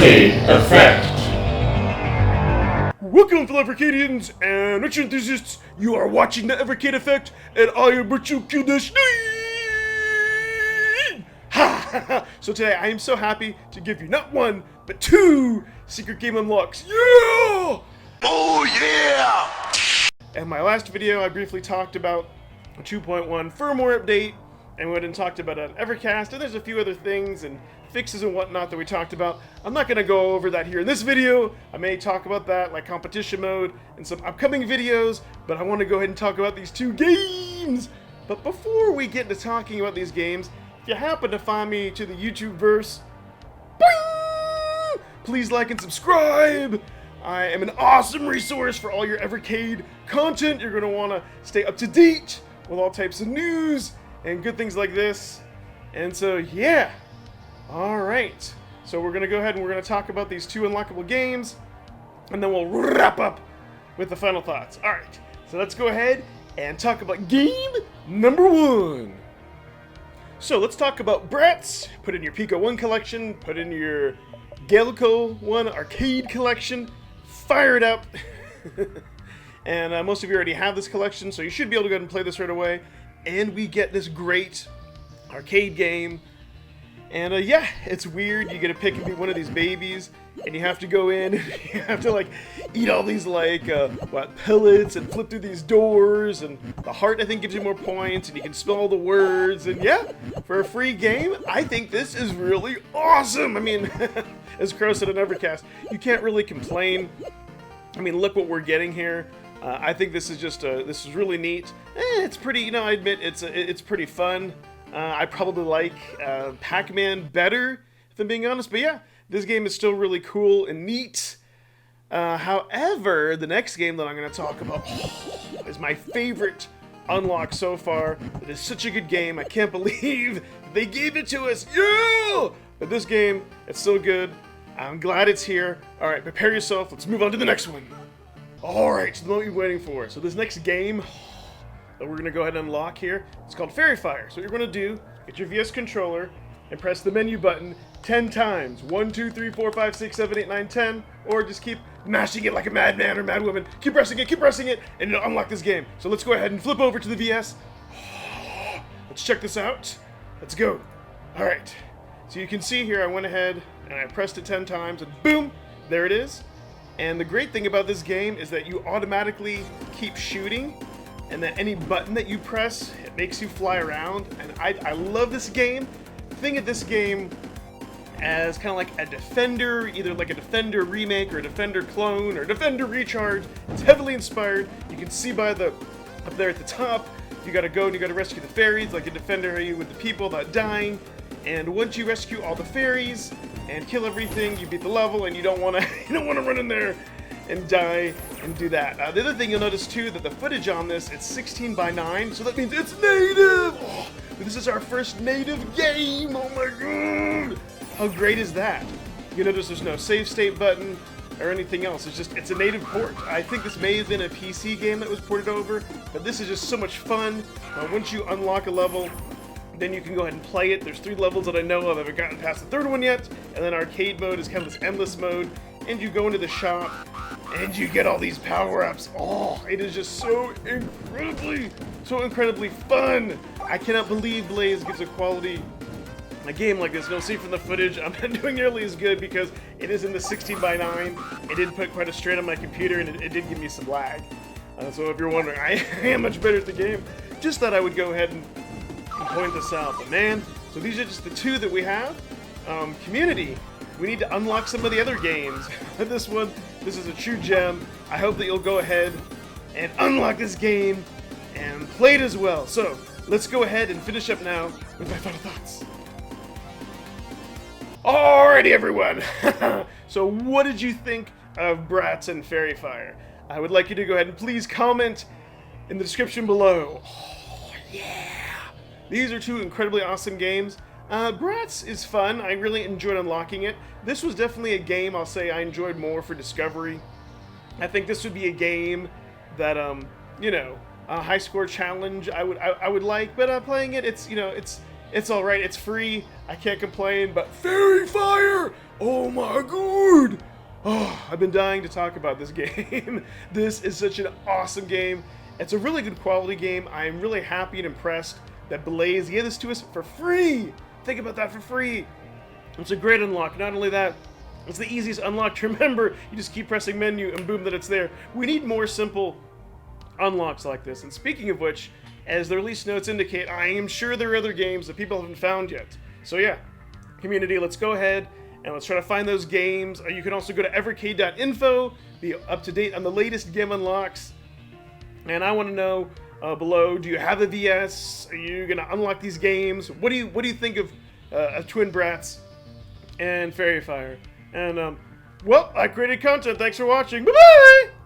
Evercade effect. Welcome, fellow Evercadians and action enthusiasts. You are watching the Evercade effect, and I am Virtual Q-Dash. So today I am so happy to give you not one, but two secret game unlocks. Yeah! Oh yeah! In my last video, I briefly talked about a 2.1 firmware update, and we went and talked about an Evercast, and there's a few other things and fixes and whatnot that we talked about. I'm not going to go over that here in this video. I may talk about that, like competition mode, in some upcoming videos, but I want to go ahead and talk about these two games. But before we get into talking about these games, if you happen to find me to the YouTube verse, boing, please like and subscribe. I am an awesome resource for all your Evercade content. You're going to want to stay up to date with all types of news and good things like this. And so, yeah. Alright. So we're going to go ahead and we're going to talk about these two unlockable games. And then we'll wrap up with the final thoughts. Alright. So let's go ahead and talk about game number one. So let's talk about Bratz. Put in your Pico 1 collection. Put in your Galco 1 arcade collection. Fire it up. And most of you already have this collection, so you should be able to go ahead and play this right away. And we get this great arcade game. And yeah, it's weird. You get to pick and be one of these babies, and you have to go in, and you have to like eat all these like pellets and flip through these doors. And the heart, I think, gives you more points, and you can spell all the words. And yeah, for a free game, I think this is really awesome. I mean, as Crow said on Evercast, you can't really complain. I mean, look what we're getting here. I think this is just this is really neat. It's pretty, you know, I admit it's pretty fun. I probably like Pac-Man better, if I'm being honest. But yeah, this game is still really cool and neat. However, the next game that I'm going to talk about is my favorite unlock so far. It is such a good game. I can't believe they gave it to us. Yeah! But this game, it's so good. I'm glad it's here. All right, prepare yourself. Let's move on to the next one. All right, so the moment you're waiting for. So this next game that we're going to go ahead and unlock here, it's called Fairy Fire. So what you're going to do, get your VS controller and press the menu button 10 times. 1, 2, 3, 4, 5, 6, 7, 8, 9, 10. Or just keep mashing it like a madman or madwoman. Keep pressing it, and it'll unlock this game. So let's go ahead and flip over to the VS. Let's check this out. Let's go. All right. So you can see here, I went ahead and I pressed it 10 times, and boom, there it is. And the great thing about this game is that you automatically keep shooting, and that any button that you press, it makes you fly around. And I love this game. Think of this game as kind of like a Defender, either like a Defender remake or a Defender clone or Defender recharge. It's heavily inspired. You can see by the up there at the top, you gotta go and you gotta rescue the fairies, like a Defender are you with the people without dying. And once you rescue all the fairies and kill everything, you beat the level, and you don't wanna run in there and die and do that. The other thing you'll notice too, that the footage on this, it's 16 by 9, so that means it's native! Oh, this is our first native game! Oh my god! How great is that? You notice there's no save state button or anything else. It's a native port. I think this may have been a PC game that was ported over, but this is just so much fun. Once you unlock a level, then you can go ahead and play it. There's 3 levels that I know of. I haven't gotten past the third one yet. And then arcade mode is kind of this endless mode. And you go into the shop, and you get all these power-ups. Oh, it is just so incredibly fun. I cannot believe Blaze gives a game like this. You'll see from the footage, I'm not doing nearly as good because it is in the 16 by 9. It did put quite a strain on my computer, and it did give me some lag. So if you're wondering, I am much better at the game. Just thought I would go ahead and point this out. But man, so these are just the two that we have. Community, we need to unlock some of the other games. This is a true gem. I hope that you'll go ahead and unlock this game and play it as well. So let's go ahead and finish up now with my final thoughts. Alrighty, everyone. So what did you think of Bratz and Fairy Fire? I would like you to go ahead and please comment in the description below. Oh yeah. These are two incredibly awesome games. Bratz is fun. I really enjoyed unlocking it. This was definitely a game I'll say I enjoyed more for discovery. I think this would be a game that, you know, a high score challenge I would like, but playing it, it's all right. It's free. I can't complain. But Fairy Fire, Oh my god! Oh, I've been dying to talk about this game. This is such an awesome game. It's a really good quality game. I am really happy and impressed that Blaze gave this to us for free. Think about that, for free. It's a great unlock. Not only that, it's the easiest unlock to remember. You just keep pressing menu and boom, that it's there. We need more simple unlocks like this. And speaking of which, as the release notes indicate, I am sure there are other games that people haven't found yet. So yeah, community, let's go ahead and let's try to find those games. You can also go to evercade.info, be up to date on the latest game unlocks. And I want to know below, do you have a VS? Are you going to unlock these games? What do you think of Twin Bratz and Fairy Fire? And well, I created content. Thanks for watching. Bye bye.